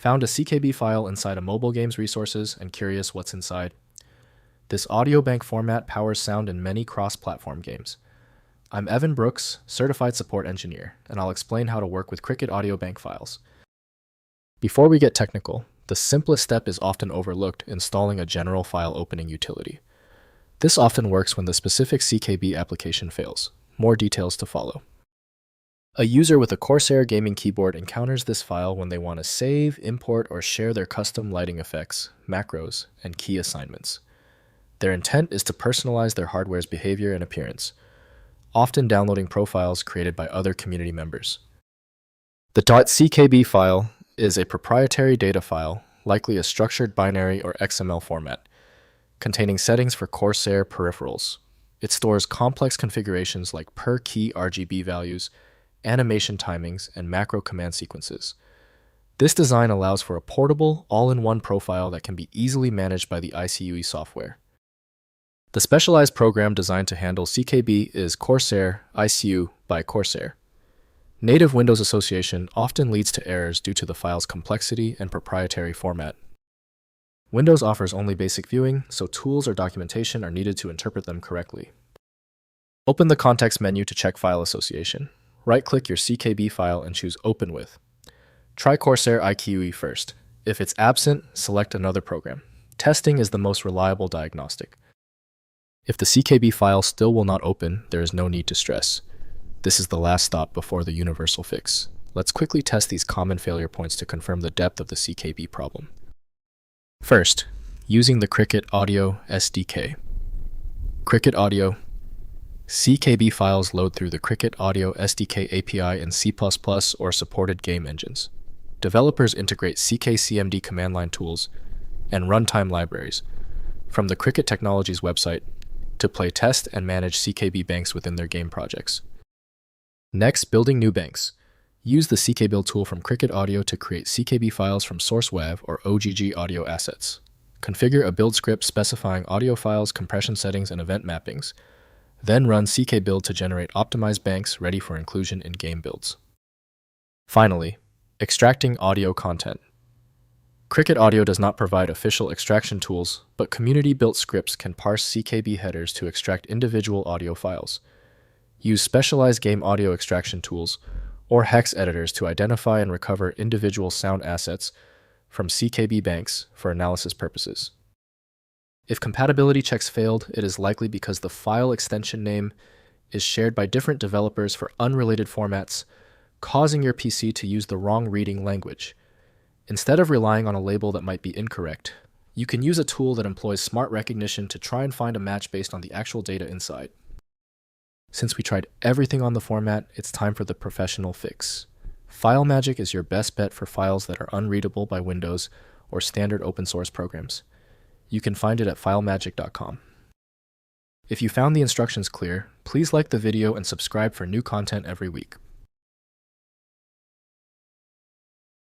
Found a CKB file inside a mobile game's resources and curious what's inside? This audio bank format powers sound in many cross-platform games. I'm Evan Brooks, Certified Support Engineer, and I'll explain how to work with Cricket Audio Bank files. Before we get technical, the simplest step is often overlooked: installing a general file opening utility. This often works when the specific CKB application fails. More details to follow. A user with a Corsair gaming keyboard encounters this file when they want to save, import, or share their custom lighting effects, macros, and key assignments. Their intent is to personalize their hardware's behavior and appearance, often downloading profiles created by other community members. The .ckb file is a proprietary data file, likely a structured binary or XML format, containing settings for Corsair peripherals. It stores complex configurations like per-key RGB values, animation timings, and macro command sequences. This design allows for a portable, all-in-one profile that can be easily managed by the iCUE software. The specialized program designed to handle CKB is Corsair iCUE by Corsair. Native Windows association often leads to errors due to the file's complexity and proprietary format. Windows offers only basic viewing, so tools or documentation are needed to interpret them correctly. Open the context menu to check file association. Right-click your CKB file and choose Open With. Try Corsair iCUE first. If it's absent, select another program. Testing is the most reliable diagnostic. If the CKB file still will not open, there is no need to stress. This is the last stop before the universal fix. Let's quickly test these common failure points to confirm the depth of the CKB problem. First, using the Cricket Audio SDK. Cricket Audio CKB files load through the Cricket Audio SDK API in C++ or supported game engines. Developers integrate CKCMD command line tools and runtime libraries from the Cricket Technologies website to play, test, and manage CKB banks within their game projects. Next, building new banks. Use the CKBuild tool from Cricket Audio to create CKB files from source WAV or OGG audio assets. Configure a build script specifying audio files, compression settings, and event mappings. Then run CKBuild to generate optimized banks ready for inclusion in game builds. Finally, extracting audio content. Cricket Audio does not provide official extraction tools, but community-built scripts can parse CKB headers to extract individual audio files. Use specialized game audio extraction tools or hex editors to identify and recover individual sound assets from CKB banks for analysis purposes. If compatibility checks failed, it is likely because the file extension name is shared by different developers for unrelated formats, causing your PC to use the wrong reading language. Instead of relying on a label that might be incorrect, you can use a tool that employs smart recognition to try and find a match based on the actual data inside. Since we tried everything on the format, it's time for the professional fix. FileMagick is your best bet for files that are unreadable by Windows or standard open source programs. You can find it at filemagick.com. If you found the instructions clear, please like the video and subscribe for new content every week.